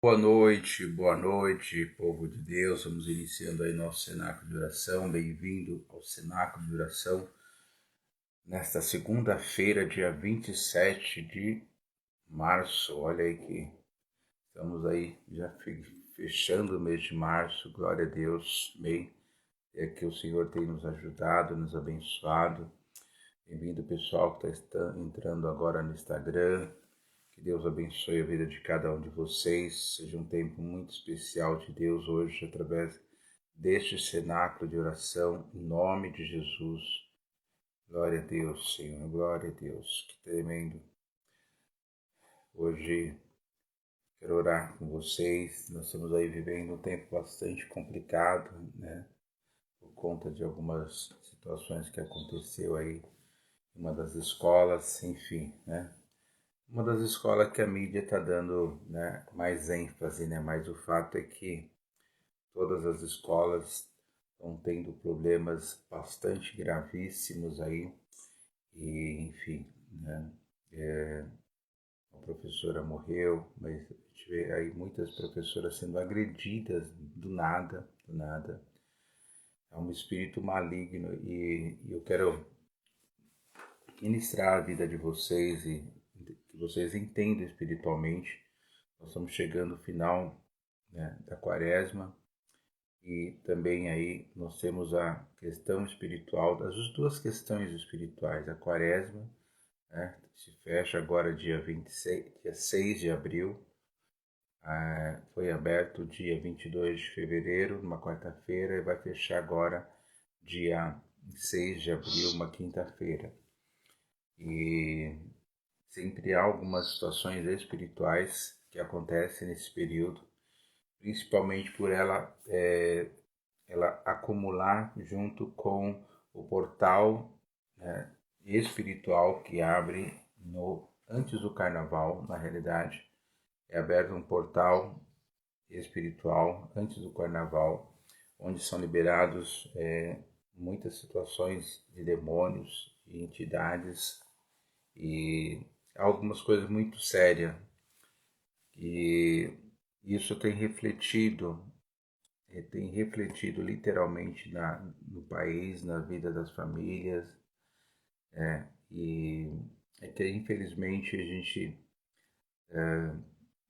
Boa noite, povo de Deus. Vamos iniciando aí nosso cenáculo de oração. Bem-vindo ao cenáculo de oração nesta segunda-feira, dia 27 de março. Olha aí que estamos aí já fechando o mês de março. Glória a Deus. Bem, é que o Senhor tem nos ajudado, nos abençoado. Bem-vindo, pessoal que está entrando agora no Instagram. Que Deus abençoe a vida de cada um de vocês. Seja um tempo muito especial de Deus hoje, através deste cenáculo de oração, em nome de Jesus. Glória a Deus, Senhor. Glória a Deus. Que tremendo. Hoje quero orar com vocês. Nós estamos aí vivendo um tempo bastante complicado, né? Por conta de algumas situações que aconteceu aí em uma das escolas, enfim, né? Uma das escolas que a mídia está dando, né, mais ênfase, né? Mas o fato é que todas as escolas estão tendo problemas bastante gravíssimos aí e, enfim, né? A professora morreu, mas a gente vê aí muitas professoras sendo agredidas do nada. É um espírito maligno e eu quero ministrar a vida de vocês e que vocês entendam espiritualmente. Nós estamos chegando ao final, né, da quaresma e também aí nós temos a questão espiritual, as duas questões espirituais. A quaresma, né, se fecha agora dia 26, dia 6 de abril, foi aberto dia 22 de fevereiro, numa quarta-feira, e vai fechar agora dia 6 de abril, uma quinta-feira. E sempre há algumas situações espirituais que acontecem nesse período, principalmente por ela acumular junto com o portal, né, espiritual que abre antes do carnaval. Na realidade, é aberto um portal espiritual antes do carnaval, onde são liberados muitas situações de demônios e entidades e algumas coisas muito sérias. E isso tem refletido literalmente no país, na vida das famílias, e é que infelizmente a gente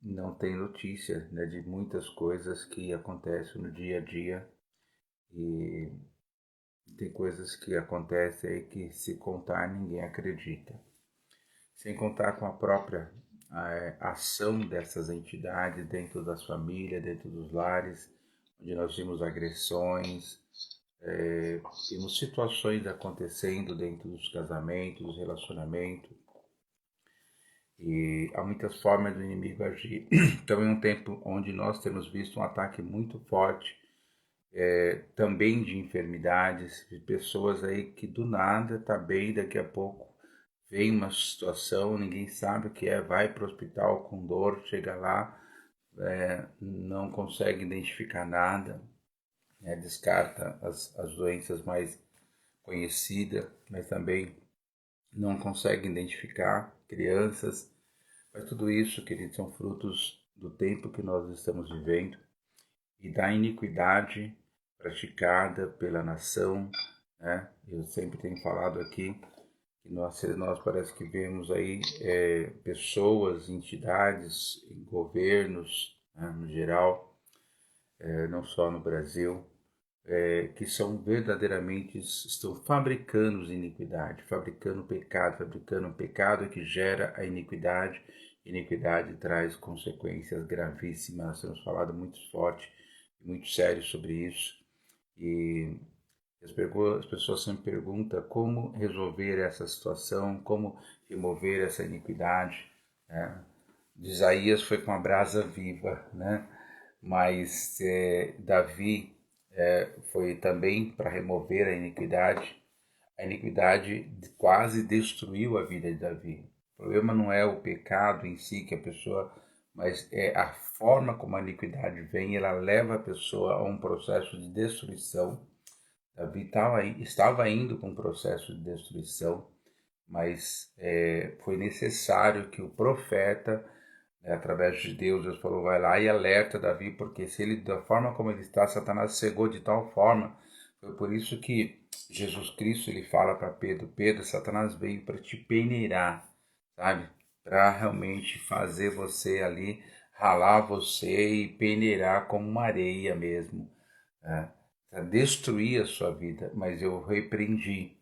não tem notícia, né, de muitas coisas que acontecem no dia a dia e tem coisas que acontecem aí que se contar ninguém acredita. Sem contar com a própria ação dessas entidades dentro das famílias, dentro dos lares, onde nós vimos agressões, temos situações acontecendo dentro dos casamentos, dos relacionamentos, e há muitas formas do inimigo agir. Então, é um tempo onde nós temos visto um ataque muito forte, também de enfermidades, de pessoas aí que do nada tá bem, daqui a pouco vem uma situação, ninguém sabe o que é, vai para o hospital com dor, chega lá, não consegue identificar nada, né, descarta as doenças mais conhecidas, mas também não consegue identificar crianças. Mas tudo isso, queridos, são frutos do tempo que nós estamos vivendo e da iniquidade praticada pela nação, né? Eu sempre tenho falado aqui que nós parece que vemos aí pessoas, entidades, governos, né, no geral, não só no Brasil, que são verdadeiramente, estão fabricando iniquidade, fabricando um pecado que gera a iniquidade. Iniquidade traz consequências gravíssimas. Nós temos falado muito forte, muito sério sobre isso. E as pessoas sempre perguntam como resolver essa situação, como remover essa iniquidade, né? De Isaías foi com a brasa viva, né? Mas Davi foi também para remover a iniquidade. A iniquidade quase destruiu a vida de Davi. O problema não é o pecado em si que a pessoa, mas é a forma como a iniquidade vem, ela leva a pessoa a um processo de destruição. Davi estava indo com um processo de destruição, mas foi necessário que o profeta né, através de Deus. Deus falou, vai lá e alerta Davi, porque se ele, da forma como ele está, Satanás cegou de tal forma. Foi por isso que Jesus Cristo, ele fala para Pedro, Pedro, Satanás veio para te peneirar, sabe? Para realmente fazer você ali, ralar você e peneirar como uma areia mesmo, né? Para destruir a sua vida, mas eu repreendi.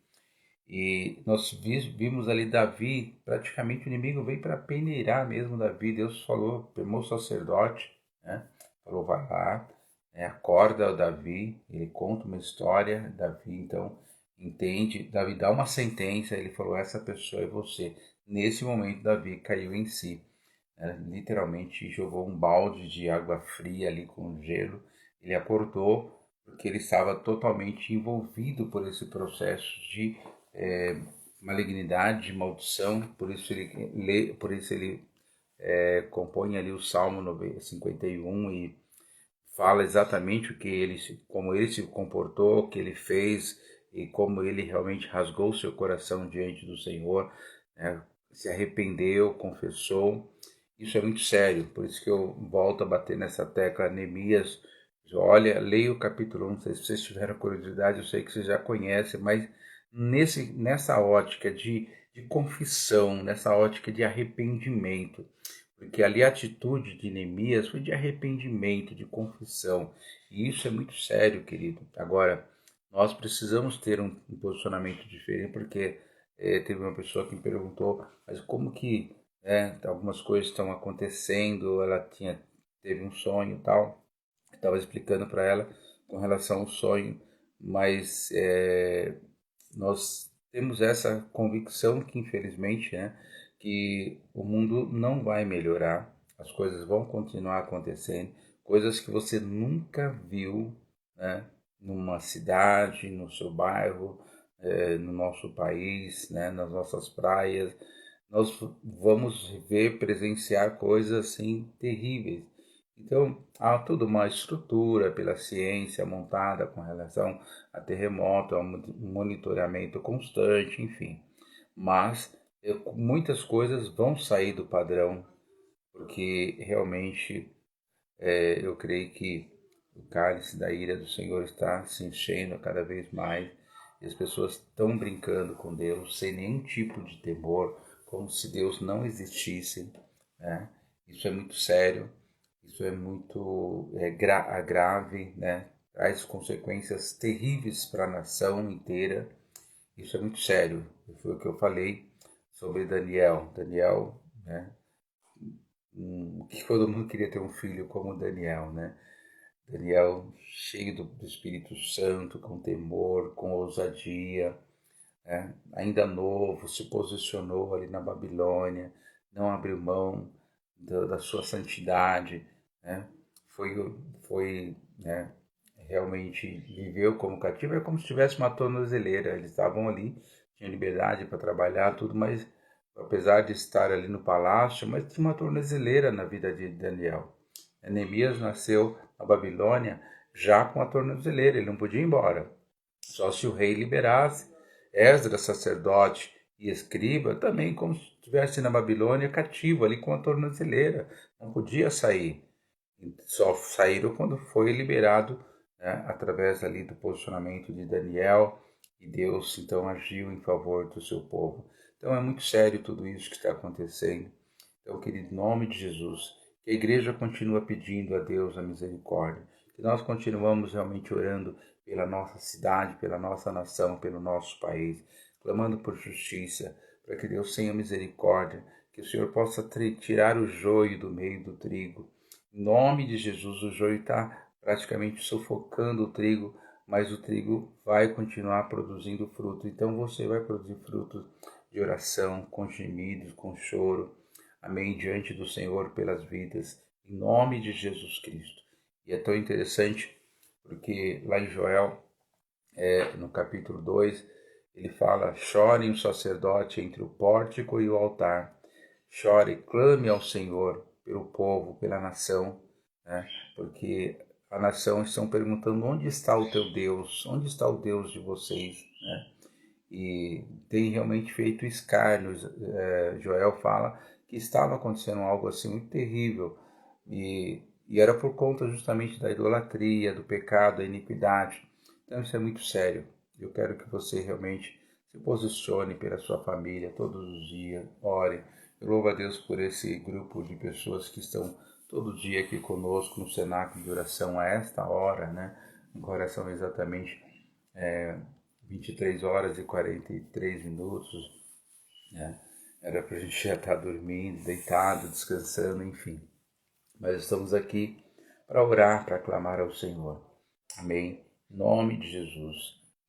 E nós vimos ali Davi, praticamente o inimigo veio para peneirar mesmo Davi. Deus falou, primou o sacerdote, né? Falou, vai lá, né? Acorda o Davi, ele conta uma história, Davi então entende, Davi dá uma sentença, ele falou, essa pessoa é você. Nesse momento Davi caiu em si, né? Literalmente jogou um balde de água fria ali com gelo, ele acordou porque ele estava totalmente envolvido por esse processo de é, malignidade, de maldição, por isso ele compõe ali o Salmo 51 e fala exatamente o que ele, como ele se comportou, o que ele fez e como ele realmente rasgou seu coração diante do Senhor, né? Se arrependeu, confessou. Isso é muito sério, por isso que eu volto a bater nessa tecla. Neemias, olha, leia o capítulo 1, não sei se vocês tiveram curiosidade, eu sei que vocês já conhecem, mas nessa ótica de confissão, nessa ótica de arrependimento, porque ali a atitude de Neemias foi de arrependimento, de confissão. E isso é muito sério, querido. Agora, nós precisamos ter um posicionamento diferente, porque teve uma pessoa que me perguntou, mas como que algumas coisas estão acontecendo, teve um sonho e tal. Estava explicando para ela com relação ao sonho, mas nós temos essa convicção que, infelizmente, né, que o mundo não vai melhorar, as coisas vão continuar acontecendo, coisas que você nunca viu, né, numa cidade, no seu bairro, no nosso país, né, nas nossas praias. Nós vamos ver, presenciar coisas assim terríveis. Então, há toda uma estrutura pela ciência montada com relação a terremoto, a um monitoramento constante, enfim. Mas muitas coisas vão sair do padrão, porque realmente eu creio que o cálice da ira do Senhor está se enchendo cada vez mais e as pessoas estão brincando com Deus sem nenhum tipo de temor, como se Deus não existisse, né? Isso é muito sério, isso é muito grave, né? Traz consequências terríveis para a nação inteira. Isso é muito sério. Foi o que eu falei sobre Daniel. Daniel, né? Que todo mundo queria ter um filho como Daniel, né? Daniel cheio do Espírito Santo, com temor, com ousadia, né? Ainda novo, se posicionou ali na Babilônia, não abriu mão da sua santidade, né? Foi, né? Realmente viveu como cativo, é como se tivesse uma tornozeleira. Eles estavam ali, tinham liberdade para trabalhar, tudo, mas apesar de estar ali no palácio, mas tinha uma tornozeleira na vida de Daniel. Neemias nasceu na Babilônia já com a tornozeleira, ele não podia ir embora, só se o rei liberasse. Esdras, sacerdote e escriba, também como se estivesse na Babilônia cativo, ali com a tornozeleira, não podia sair. Só saíram quando foi liberado, né, através ali do posicionamento de Daniel, e Deus então agiu em favor do seu povo. Então é muito sério tudo isso que está acontecendo. Então, querido, em nome de Jesus, que a igreja continua pedindo a Deus a misericórdia, que nós continuamos realmente orando pela nossa cidade, pela nossa nação, pelo nosso país, clamando por justiça, para que Deus tenha misericórdia, que o Senhor possa tirar o joio do meio do trigo. Em nome de Jesus, o joio está praticamente sufocando o trigo, mas o trigo vai continuar produzindo fruto. Então você vai produzir frutos de oração, com gemidos, com choro. Amém, diante do Senhor pelas vidas, em nome de Jesus Cristo. E é tão interessante porque lá em Joel, no capítulo 2, ele fala: chore o sacerdote entre o pórtico e o altar, chore, clame ao Senhor pelo povo, pela nação, né? Porque a nação estão perguntando: onde está o teu Deus? Onde está o Deus de vocês? Né? E tem realmente feito escárnio. Joel fala que estava acontecendo algo assim muito terrível, e era por conta justamente da idolatria, do pecado, da iniquidade. Então isso é muito sério. Eu quero que você realmente se posicione pela sua família todos os dias, ore. Eu louvo a Deus por esse grupo de pessoas que estão todo dia aqui conosco no cenáculo de oração a esta hora, né? Agora são exatamente 23 horas e 43 minutos, né? Era para a gente já estar dormindo, deitado, descansando, enfim. Mas estamos aqui para orar, para clamar ao Senhor. Amém? Em nome de Jesus.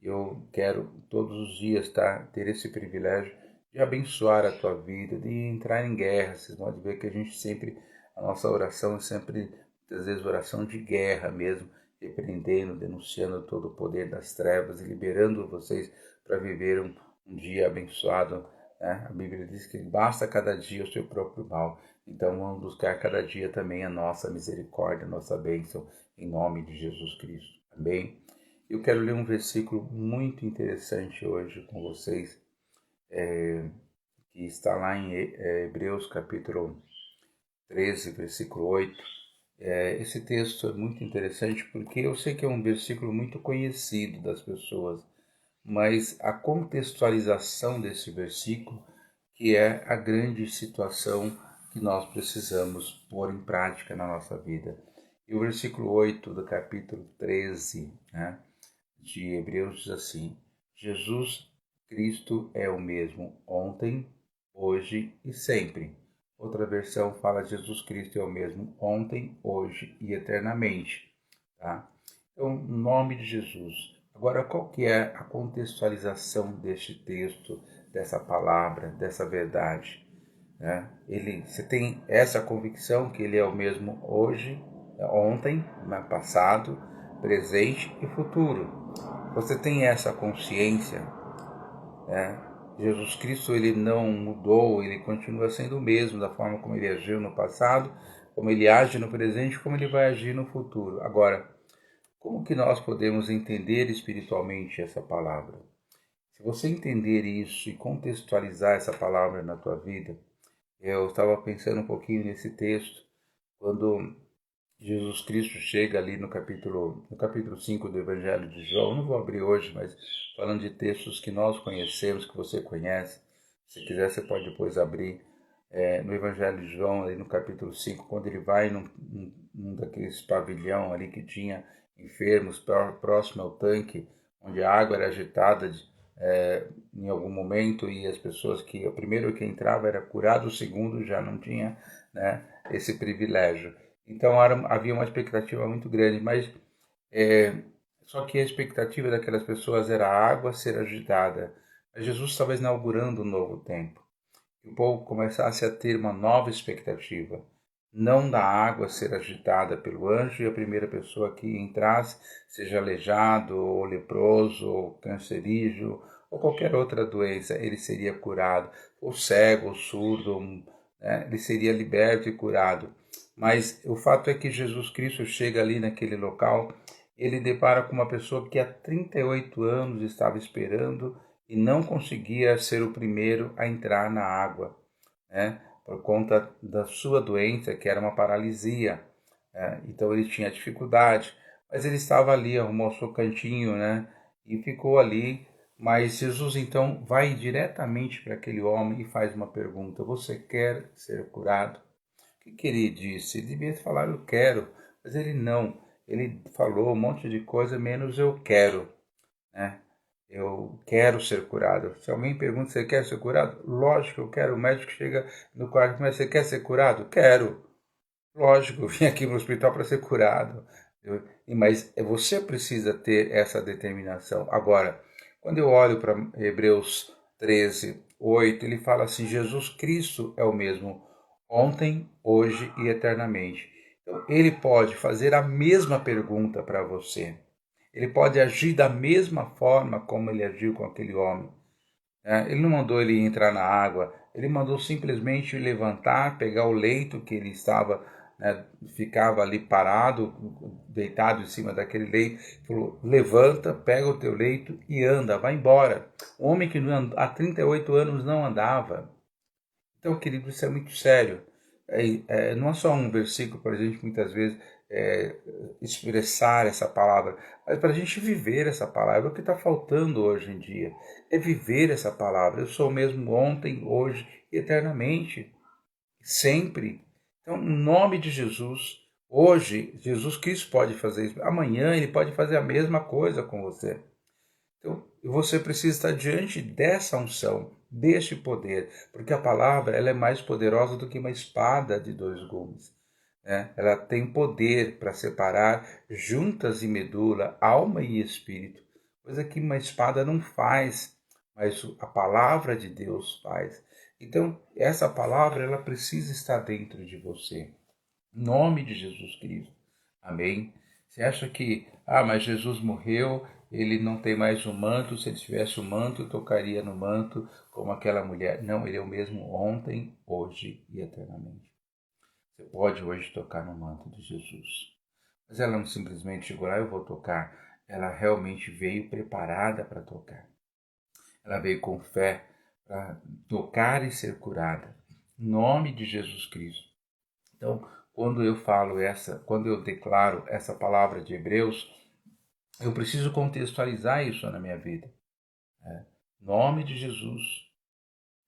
Eu quero todos os dias ter esse privilégio de abençoar a tua vida, de entrar em guerra. Vocês podem ver que a nossa oração é sempre, muitas vezes, oração de guerra mesmo, repreendendo, denunciando todo o poder das trevas e liberando vocês para viver um dia abençoado, né? A Bíblia diz que basta cada dia o seu próprio mal. Então vamos buscar cada dia também a nossa misericórdia, a nossa bênção, em nome de Jesus Cristo. Amém? Eu quero ler um versículo muito interessante hoje com vocês, que está lá em Hebreus capítulo 13, versículo 8. Esse texto é muito interessante porque eu sei que é um versículo muito conhecido das pessoas, mas a contextualização desse versículo, que é a grande situação que nós precisamos pôr em prática na nossa vida. E o versículo 8 do capítulo 13, né, de Hebreus diz assim: Jesus Cristo é o mesmo ontem, hoje e sempre. Outra versão fala Jesus Cristo é o mesmo ontem, hoje e eternamente. Tá? Então, em nome de Jesus. Agora, qual que é a contextualização deste texto, dessa palavra, dessa verdade? Né? Você tem essa convicção que ele é o mesmo hoje, ontem, passado, presente e futuro. Você tem essa consciência, né? Jesus Cristo, ele não mudou, ele continua sendo o mesmo, da forma como ele agiu no passado, como ele age no presente, como ele vai agir no futuro. Agora, como que nós podemos entender espiritualmente essa palavra? Se você entender isso e contextualizar essa palavra na tua vida, eu estava pensando um pouquinho nesse texto, quando Jesus Cristo chega ali no capítulo 5 do Evangelho de João. Não vou abrir hoje, mas falando de textos que nós conhecemos, que você conhece. Se quiser, você pode depois abrir no Evangelho de João, ali no capítulo 5, quando ele vai num daqueles pavilhão ali que tinha enfermos próximo ao tanque, onde a água era agitada em algum momento, e as pessoas o primeiro que entrava era curado, o segundo já não tinha, né, esse privilégio. Então havia uma expectativa muito grande, mas só que a expectativa daquelas pessoas era a água ser agitada. Mas Jesus estava inaugurando um novo tempo. Que o povo começasse a ter uma nova expectativa. Não da água ser agitada pelo anjo e a primeira pessoa que entrasse, seja aleijado, ou leproso, ou cancerígeno, ou qualquer outra doença, ele seria curado. Ou cego, ou surdo, né? Ele seria liberto e curado. Mas o fato é que Jesus Cristo chega ali naquele local, ele depara com uma pessoa que há 38 anos estava esperando e não conseguia ser o primeiro a entrar na água, né? Por conta da sua doença, que era uma paralisia. Então ele tinha dificuldade, mas ele estava ali, arrumou seu cantinho, né? E ficou ali. Mas Jesus então vai diretamente para aquele homem e faz uma pergunta: você quer ser curado? O que ele disse? Ele devia falar eu quero, mas ele não. Ele falou um monte de coisa, menos eu quero, né? Eu quero ser curado. Se alguém pergunta, você quer ser curado? Lógico que eu quero. O médico chega no quarto, mas você quer ser curado? Quero. Lógico, eu vim aqui no hospital para ser curado. Mas você precisa ter essa determinação. Agora, quando eu olho para Hebreus 13, 8, ele fala assim: Jesus Cristo é o mesmo ontem, hoje e eternamente. Então, ele pode fazer a mesma pergunta para você. Ele pode agir da mesma forma como ele agiu com aquele homem. Ele não mandou ele entrar na água, ele mandou simplesmente levantar, pegar o leito que ele estava, né, ficava ali parado, deitado em cima daquele leito, falou: levanta, pega o teu leito e anda, vai embora. Um homem que há 38 anos não andava. Então, querido, isso é muito sério. Não é só um versículo para a gente, muitas vezes, expressar essa palavra, mas para a gente viver essa palavra. O que está faltando hoje em dia é viver essa palavra. Eu sou o mesmo ontem, hoje e eternamente, sempre. Então, em nome de Jesus, hoje, Jesus Cristo pode fazer isso. Amanhã, Ele pode fazer a mesma coisa com você. Então, você precisa estar diante dessa unção, deste poder, porque a palavra ela é mais poderosa do que uma espada de dois gumes. Né? Ela tem poder para separar juntas e medula, alma e espírito, coisa que uma espada não faz, mas a palavra de Deus faz. Então, essa palavra ela precisa estar dentro de você. Em nome de Jesus Cristo. Amém? Você acha que, mas Jesus morreu, ele não tem mais o manto, se ele tivesse o manto, eu tocaria no manto como aquela mulher. Não, ele é o mesmo ontem, hoje e eternamente. Você pode hoje tocar no manto de Jesus. Mas ela não simplesmente chegou lá, eu vou tocar. Ela realmente veio preparada para tocar. Ela veio com fé para tocar e ser curada. Em nome de Jesus Cristo. Então, quando eu declaro essa palavra de Hebreus, eu preciso contextualizar isso na minha vida. Em nome de Jesus,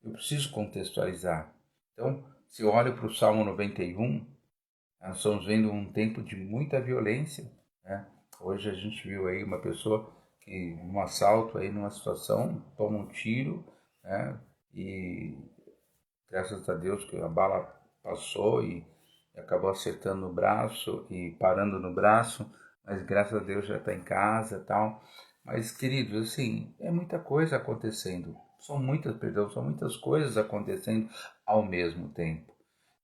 eu preciso contextualizar. Então, se eu olho para o Salmo 91, nós estamos vendo um tempo de muita violência. Né? Hoje a gente viu aí uma pessoa que, num assalto, aí, numa situação, toma um tiro, né? E graças a Deus que a bala passou e acabou acertando no braço e parando no braço, mas graças a Deus já está em casa e tal. Mas, queridos, assim, é muita coisa acontecendo. São muitas coisas acontecendo ao mesmo tempo.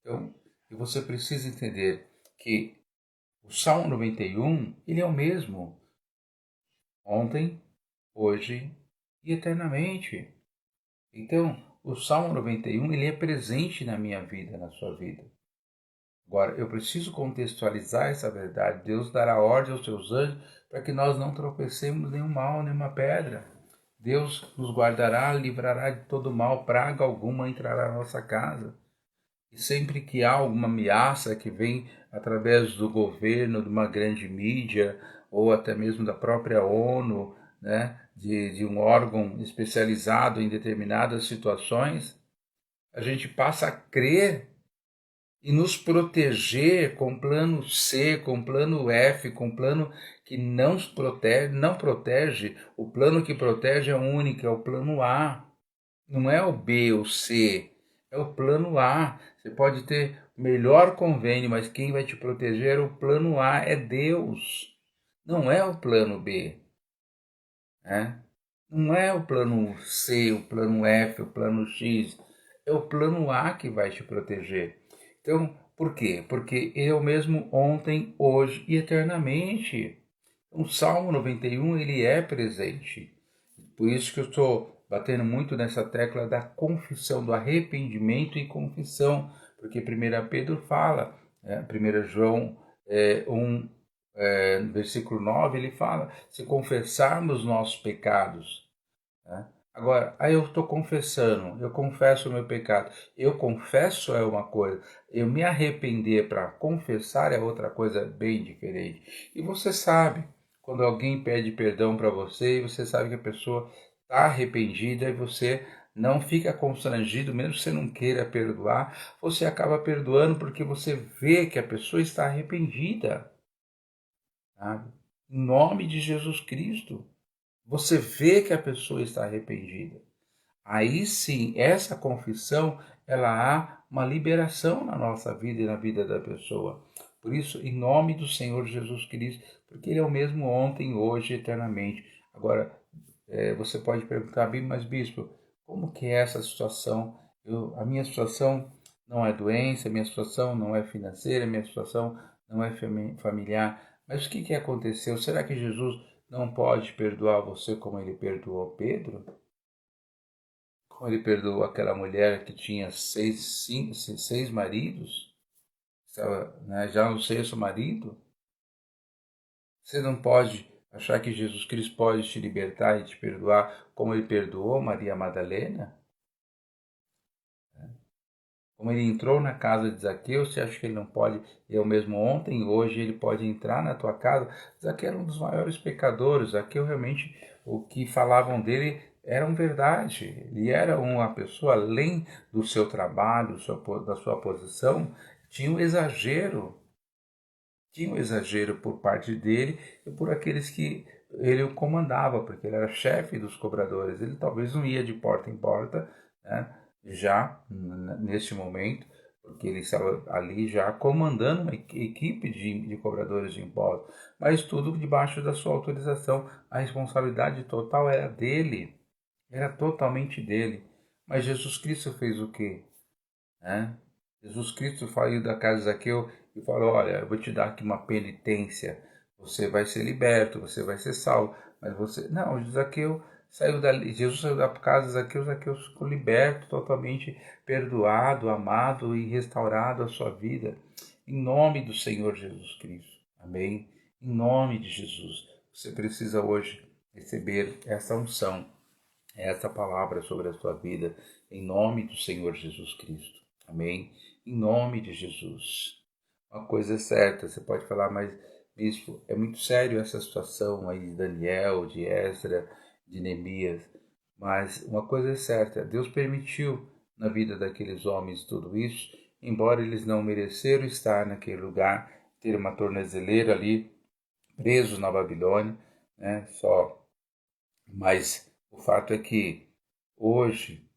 Então, e você precisa entender que o Salmo 91, ele é o mesmo ontem, hoje e eternamente. Então, o Salmo 91, ele é presente na minha vida, na sua vida. Agora, eu preciso contextualizar essa verdade. Deus dará ordem aos seus anjos para que nós não tropecemos nenhum mal, nenhuma pedra. Deus nos guardará, livrará de todo mal, praga alguma entrará na nossa casa. E sempre que há alguma ameaça que vem através do governo, de uma grande mídia, ou até mesmo da própria ONU, né, de um órgão especializado em determinadas situações, a gente passa a crer e nos proteger com plano C, com plano F, com plano que não protege. O plano que protege é único, é o plano A. Não é o B ou C, é o plano A. Você pode ter melhor convênio, mas quem vai te proteger é o plano A, é Deus. Não é o plano B. Né? Não é o plano C, o plano F, o plano X. É o plano A que vai te proteger. Então, por quê? Porque ele é o mesmo ontem, hoje e eternamente. O Salmo 91, ele é presente. Por isso que eu estou batendo muito nessa tecla da confissão, do arrependimento e confissão. Porque 1 Pedro fala, 1 João 1, no versículo 9, ele fala, se confessarmos nossos pecados. Né? Agora, aí eu estou confessando, eu confesso o meu pecado. Eu confesso é uma coisa, eu me arrepender para confessar é outra coisa bem diferente. E você sabe, quando alguém pede perdão para você, e você sabe que a pessoa está arrependida e você não fica constrangido, mesmo que você não queira perdoar, você acaba perdoando porque você vê que a pessoa está arrependida. Sabe? Em nome de Jesus Cristo. Você vê que a pessoa está arrependida. Aí sim, essa confissão, ela há uma liberação na nossa vida e na vida da pessoa. Por isso, em nome do Senhor Jesus Cristo, porque Ele é o mesmo ontem, hoje e eternamente. Agora, você pode perguntar, mas bispo, como que é essa situação? A minha situação não é doença, a minha situação não é financeira, a minha situação não é familiar. Mas o que aconteceu? Será que Jesus não pode perdoar você como ele perdoou Pedro? Como ele perdoou aquela mulher que tinha seis maridos? Estava, né, já no sexto marido? Você não pode achar que Jesus Cristo pode te libertar e te perdoar como ele perdoou Maria Madalena? Como ele entrou na casa de Zaqueu, você acha que ele não pode, eu mesmo ontem, hoje ele pode entrar na tua casa? Zaqueu era um dos maiores pecadores. Zaqueu realmente, o que falavam dele eram verdade. Ele era uma pessoa, além do seu trabalho, da sua posição, tinha um exagero. Tinha um exagero por parte dele e por aqueles que ele o comandava, porque ele era chefe dos cobradores. Ele talvez não ia de porta em porta, né, já neste momento, porque ele estava ali já comandando uma equipe de cobradores de impostos, mas tudo debaixo da sua autorização. A responsabilidade total era dele, era totalmente dele. Mas Jesus Cristo fez o quê? Né? Jesus Cristo saiu da casa de Zaqueu e falou: olha, eu vou te dar aqui uma penitência, você vai ser liberto, você vai ser salvo. Mas você. Não, Zaqueu saiu dali, Jesus saiu da casa de Zaqueu, Zaqueu ficou liberto, totalmente perdoado, amado e restaurado a sua vida. Em nome do Senhor Jesus Cristo. Amém? Em nome de Jesus. Você precisa hoje receber essa unção, essa palavra sobre a sua vida, em nome do Senhor Jesus Cristo. Amém? Em nome de Jesus. Uma coisa é certa, você pode falar, mas bispo, é muito sério essa situação aí de Daniel, de Esdra, de Neemias. Mas uma coisa é certa, Deus permitiu na vida daqueles homens tudo isso, embora eles não mereceram estar naquele lugar, ter uma tornozeleira ali, presos na Babilônia, né? Mas o fato é que hoje,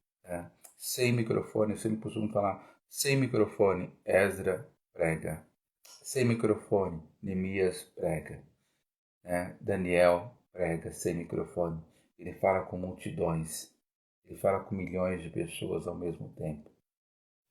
sem microfone, eu sempre costumo falar, sem microfone, Esdra prega. Sem microfone, Neemias prega. Daniel prega sem microfone. Ele fala com multidões. Ele fala com milhões de pessoas ao mesmo tempo.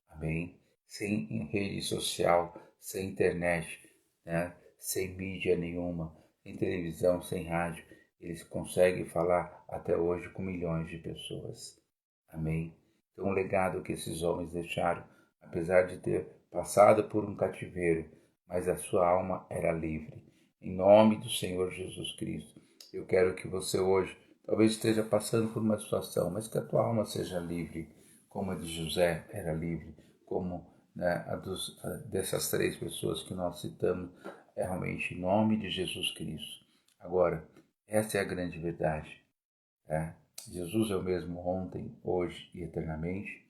Amém? Sem rede social, sem internet, né? Sem mídia nenhuma, sem televisão, sem rádio. Eles conseguem falar até hoje com milhões de pessoas. Amém? Então, o legado que esses homens deixaram, apesar de ter passado por um cativeiro, mas a sua alma era livre. Em nome do Senhor Jesus Cristo, eu quero que você hoje, talvez esteja passando por uma situação, mas que a tua alma seja livre, como a de José era livre, como, né, dessas três pessoas que nós citamos, é realmente em nome de Jesus Cristo. Agora, essa é a grande verdade. Jesus é o mesmo ontem, hoje e eternamente.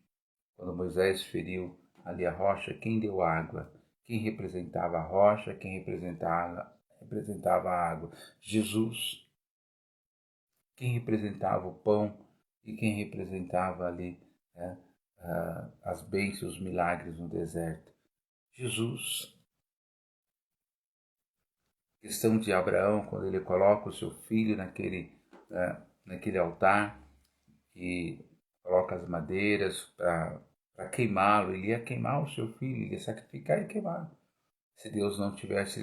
Quando Moisés feriu ali a rocha, quem deu água? Quem representava a rocha? Quem representava a água? Jesus. Quem representava o pão e quem representava ali, né, as bênçãos, os milagres no deserto? Jesus. A questão de Abraão, quando ele coloca o seu filho naquele altar e coloca as madeiras para queimá-lo, ele ia queimar o seu filho, ele ia sacrificar e queimar. Se Deus não tivesse,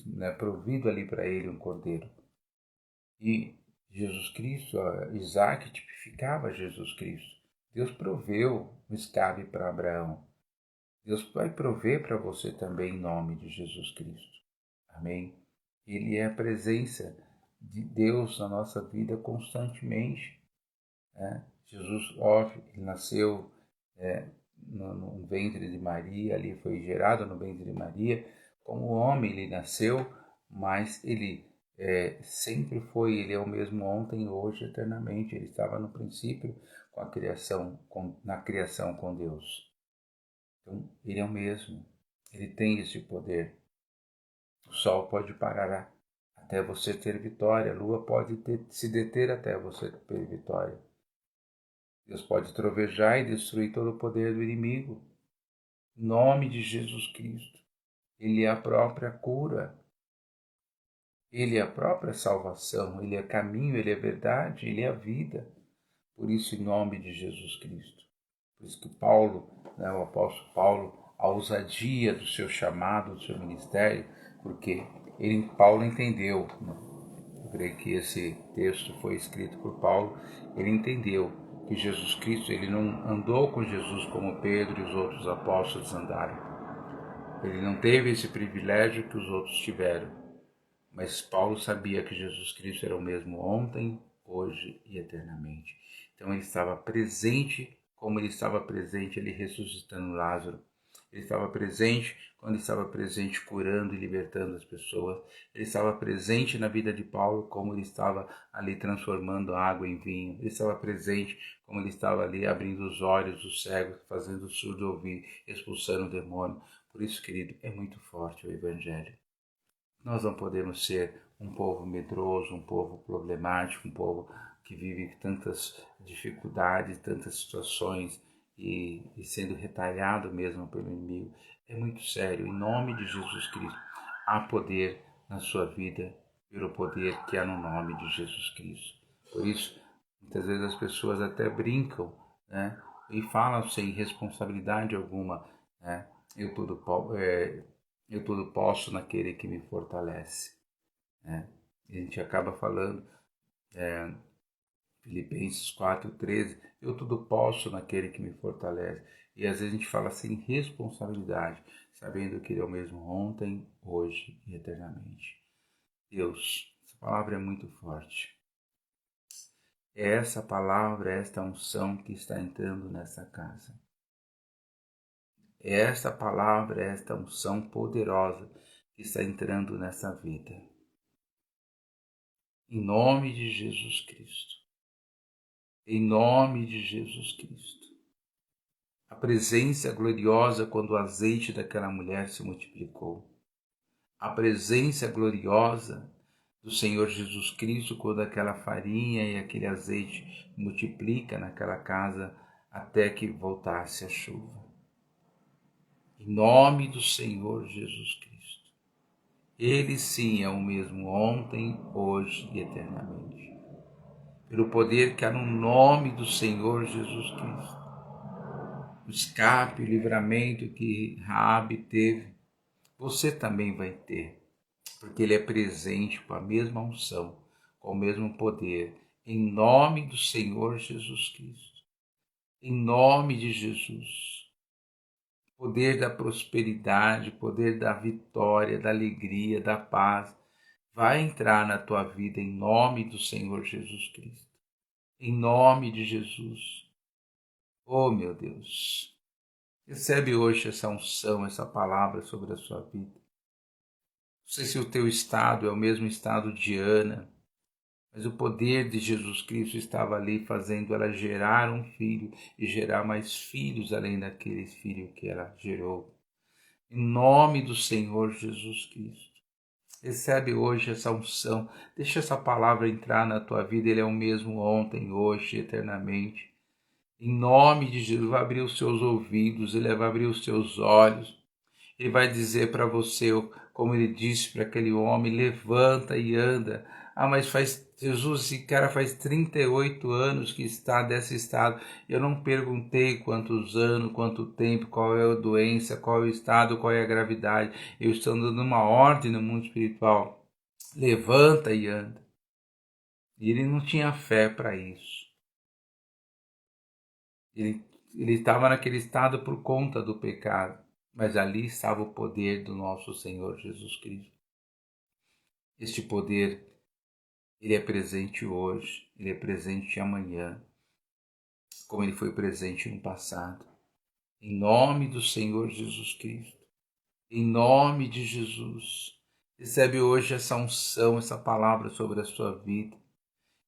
né, provido ali para ele um cordeiro. E Jesus Cristo, Isaac tipificava Jesus Cristo. Deus proveu o escape para Abraão. Deus vai prover para você também em nome de Jesus Cristo. Amém? Ele é a presença de Deus na nossa vida constantemente. Jesus, óbvio, ele nasceu no ventre de Maria, ali foi gerado no ventre de Maria. Como homem ele nasceu, mas ele sempre foi, ele é o mesmo ontem, hoje, eternamente. Ele estava no princípio com a criação, na criação com Deus. Então, ele é o mesmo. Ele tem esse poder. O sol pode parar até você ter vitória. A lua pode se deter até você ter vitória. Deus pode trovejar e destruir todo o poder do inimigo. Em nome de Jesus Cristo. Ele é a própria cura. Ele é a própria salvação. Ele é caminho, ele é verdade, ele é a vida. Por isso, em nome de Jesus Cristo. Por isso que Paulo, né, o apóstolo Paulo, a ousadia do seu chamado, do seu ministério, porque Paulo entendeu, né? Eu creio que esse texto foi escrito por Paulo. Ele entendeu que Jesus Cristo, ele não andou com Jesus como Pedro e os outros apóstolos andaram. Ele não teve esse privilégio que os outros tiveram. Mas Paulo sabia que Jesus Cristo era o mesmo ontem, hoje e eternamente. Então ele estava presente como ele estava presente, ele ressuscitando Lázaro. Ele estava presente quando estava presente curando e libertando as pessoas. Ele estava presente na vida de Paulo, como ele estava ali transformando água em vinho. Ele estava presente como ele estava ali abrindo os olhos dos cegos, fazendo o surdo ouvir, expulsando o demônio. Por isso, querido, é muito forte o Evangelho. Nós não podemos ser um povo medroso, um povo problemático, um povo que vive tantas dificuldades, tantas situações e sendo retalhado mesmo pelo inimigo. É muito sério. Em nome de Jesus Cristo, há poder na sua vida pelo poder que há no nome de Jesus Cristo. Por isso, muitas vezes as pessoas até brincam, né? E falam sem responsabilidade alguma, né? Eu tudo posso naquele que me fortalece. Né? A gente acaba falando, Filipenses 4,13, eu tudo posso naquele que me fortalece. E às vezes a gente fala sem responsabilidade, sabendo que ele é o mesmo ontem, hoje e eternamente. Deus, essa palavra é muito forte. É essa palavra, esta unção que está entrando nessa casa. É esta palavra, esta unção poderosa que está entrando nessa vida. Em nome de Jesus Cristo. Em nome de Jesus Cristo. A presença gloriosa quando o azeite daquela mulher se multiplicou. A presença gloriosa do Senhor Jesus Cristo quando aquela farinha e aquele azeite multiplica naquela casa até que voltasse a chuva. Em nome do Senhor Jesus Cristo. Ele sim é o mesmo ontem, hoje e eternamente. Pelo poder que há no nome do Senhor Jesus Cristo. O escape, o livramento que Raabe teve, você também vai ter, porque ele é presente com a mesma unção, com o mesmo poder, em nome do Senhor Jesus Cristo. Em nome de Jesus. Poder da prosperidade, poder da vitória, da alegria, da paz, vai entrar na tua vida em nome do Senhor Jesus Cristo. Em nome de Jesus. Oh, meu Deus. Recebe hoje essa unção, essa palavra sobre a sua vida. Não sei se o teu estado é o mesmo estado de Ana, mas o poder de Jesus Cristo estava ali fazendo ela gerar um filho e gerar mais filhos além daqueles filhos que ela gerou. Em nome do Senhor Jesus Cristo. Recebe hoje essa unção. Deixa essa palavra entrar na tua vida. Ele é o mesmo ontem, hoje, eternamente. Em nome de Jesus, vai abrir os seus ouvidos, ele vai abrir os seus olhos. Ele vai dizer para você, como ele disse para aquele homem, levanta e anda. Ah, mas Jesus, esse cara faz 38 anos que está desse estado. Eu não perguntei quantos anos, quanto tempo, qual é a doença, qual é o estado, qual é a gravidade. Eu estou dando uma ordem no mundo espiritual. Levanta e anda. E ele não tinha fé para isso. Ele estava naquele estado por conta do pecado. Mas ali estava o poder do nosso Senhor Jesus Cristo. Este poder, ele é presente hoje, ele é presente amanhã, como ele foi presente no passado. Em nome do Senhor Jesus Cristo, em nome de Jesus, recebe hoje essa unção, essa palavra sobre a sua vida.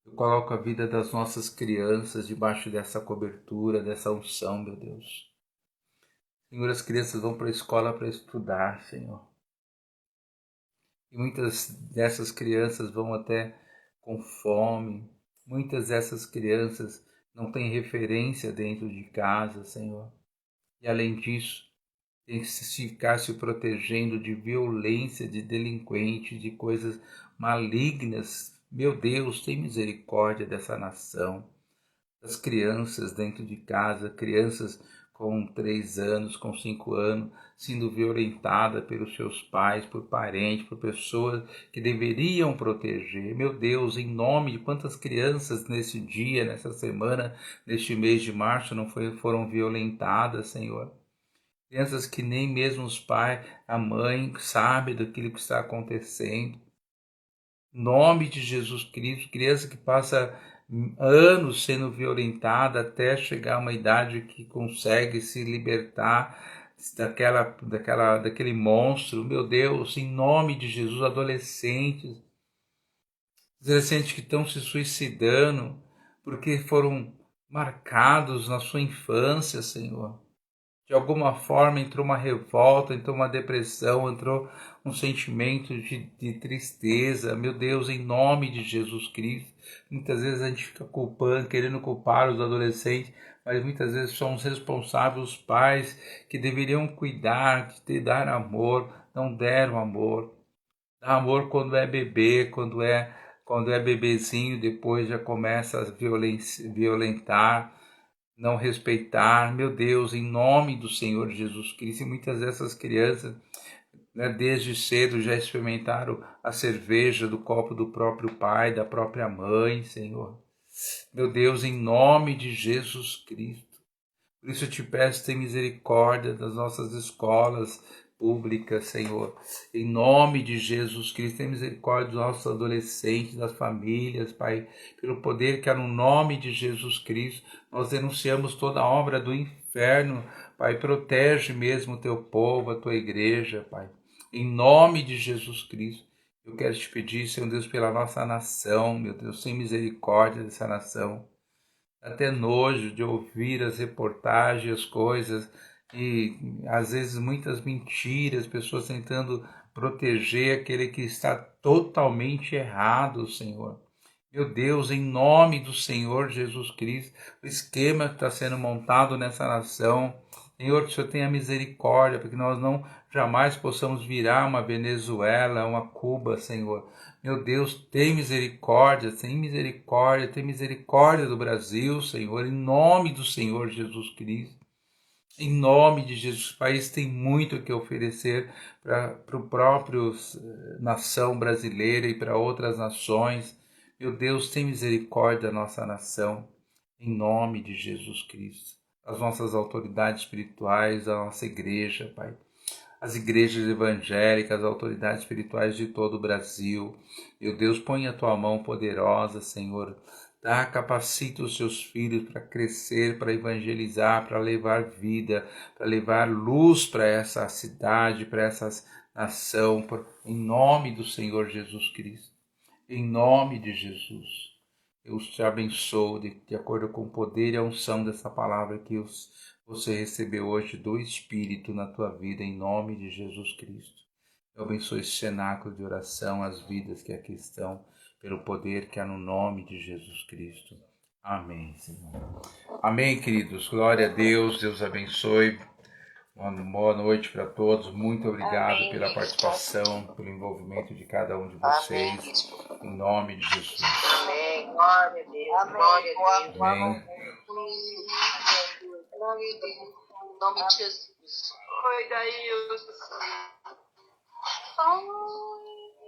Eu coloco a vida das nossas crianças debaixo dessa cobertura, dessa unção, meu Deus. Senhor, as crianças vão para a escola para estudar, Senhor. E muitas dessas crianças vão até com fome. Muitas dessas crianças não têm referência dentro de casa, Senhor. E além disso, tem que ficar se protegendo de violência, de delinquentes, de coisas malignas. Meu Deus, tem misericórdia dessa nação. Das crianças dentro de casa, crianças com 3 anos, com 5 anos, sendo violentada pelos seus pais, por parentes, por pessoas que deveriam proteger. Meu Deus, em nome de quantas crianças nesse dia, nessa semana, neste mês de março não foram violentadas, Senhor. Crianças que nem mesmo os pais, a mãe, sabem daquilo que está acontecendo. Em nome de Jesus Cristo, criança que passa anos sendo violentada até chegar a uma idade que consegue se libertar daquele monstro. Meu Deus, em nome de Jesus, adolescentes que estão se suicidando porque foram marcados na sua infância, Senhor. De alguma forma entrou uma revolta, entrou uma depressão, entrou um sentimento de tristeza. Meu Deus, em nome de Jesus Cristo. Muitas vezes a gente fica culpando, querendo culpar os adolescentes, mas muitas vezes são os responsáveis, os pais, que deveriam cuidar, dar amor, não deram amor. Dá amor quando é bebê, quando é bebezinho, depois já começa a violentar, não respeitar. Meu Deus, em nome do Senhor Jesus Cristo, e muitas dessas crianças, né, desde cedo já experimentaram a cerveja do copo do próprio pai, da própria mãe, Senhor. Meu Deus, em nome de Jesus Cristo. Por isso eu te peço, tem misericórdia das nossas escolas públicas, Senhor. Em nome de Jesus Cristo, tem misericórdia dos nossos adolescentes, das famílias, Pai. Pelo poder que há no nome de Jesus Cristo, nós denunciamos toda a obra do inferno. Pai, protege mesmo o teu povo, a tua igreja, Pai. Em nome de Jesus Cristo. Eu quero te pedir, Senhor Deus, pela nossa nação, meu Deus, sem misericórdia dessa nação. Até nojo de ouvir as reportagens, as coisas, e às vezes muitas mentiras, pessoas tentando proteger aquele que está totalmente errado, Senhor. Meu Deus, em nome do Senhor Jesus Cristo, o esquema que está sendo montado nessa nação, Senhor, que o Senhor tenha misericórdia, para que nós não jamais possamos virar uma Venezuela, uma Cuba, Senhor. Meu Deus, tem misericórdia tem misericórdia do Brasil, Senhor, em nome do Senhor Jesus Cristo. Em nome de Jesus, o país tem muito que oferecer para o próprio nação brasileira e para outras nações. Meu Deus, tem misericórdia da nossa nação, em nome de Jesus Cristo. As nossas autoridades espirituais, a nossa igreja, Pai. As igrejas evangélicas, as autoridades espirituais de todo o Brasil. Meu Deus, põe a tua mão poderosa, Senhor. Capacita os seus filhos para crescer, para evangelizar, para levar vida, para levar luz para essa cidade, para essa nação, em nome do Senhor Jesus Cristo. Em nome de Jesus. Eu te abençoo de acordo com o poder e a unção dessa palavra que você recebeu hoje do Espírito na tua vida, em nome de Jesus Cristo. Eu abençoo esse cenáculo de oração, as vidas que aqui estão, pelo poder que há no nome de Jesus Cristo. Amém, Senhor. Amém, queridos. Glória a Deus. Deus abençoe. Boa noite para todos. Muito obrigado Amém, pela participação, pelo envolvimento de cada um de vocês. Amém, em nome de Jesus. Amém. Glória a Deus. Amém. Glória a Deus. Amém. Glória a Deus. Em nome de Jesus. Oi, daí.